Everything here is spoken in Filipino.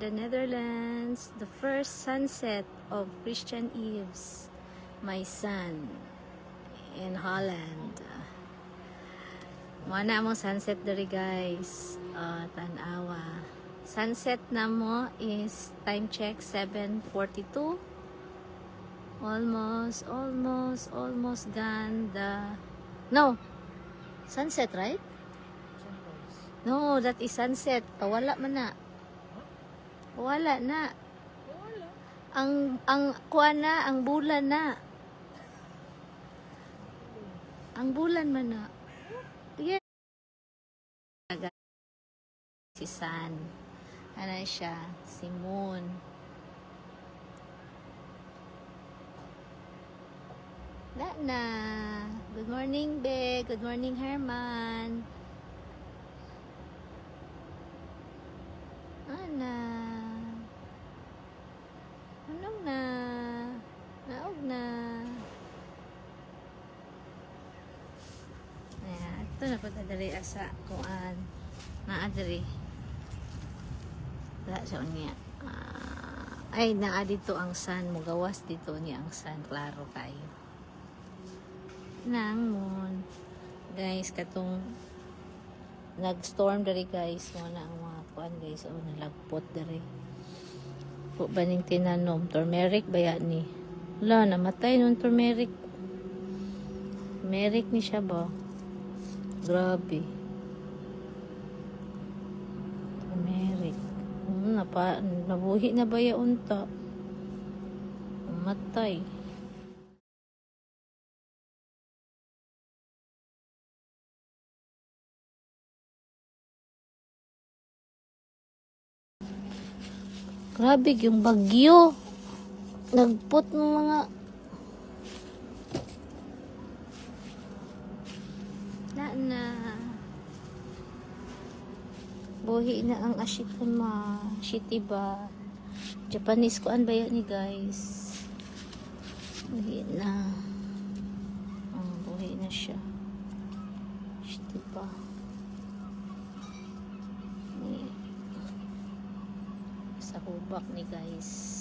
in the Netherlands. The first sunset of Christian Eves, my son, in Holland. Mana mo sunset diri guys. Tanawa. Sunset na mo is time check 7:42. Almost gone the... No. Sunset, right? No, that is sunset. Pawala man na. Wala na. Ang kuan na, ang bulan na. Ang bulan man na. Yeah. Si Sun. Ano siya? Si Moon. Na. Good morning, Be. Good morning, Herman. Ana. Anong na? Naog na. Ayan. Ito na po tadali asa kuan. Naadari. Wala siya niya. Ay, naa dito ang sun. Mugawas dito niya ang sun. Klaro kayo. Nang moon. Guys, katong nag-storm dari guys. Muna ang mga kuan guys. O, nalagpot dari. Po ba ning tinanom? Turmeric ba yan ni? Wala, namatay nung turmeric. Turmeric ni siya ba? Grabe. Turmeric. Nabuhi na ba yung unta? Namatay. Grabe yung bagyo. Nagput ng mga... Na. Buhi na ang ashitama. Shitiba. Japanese ko an ba yan ni guys? Buhi na. Buhi na siya. Shitiba. Sa hubak ni guys.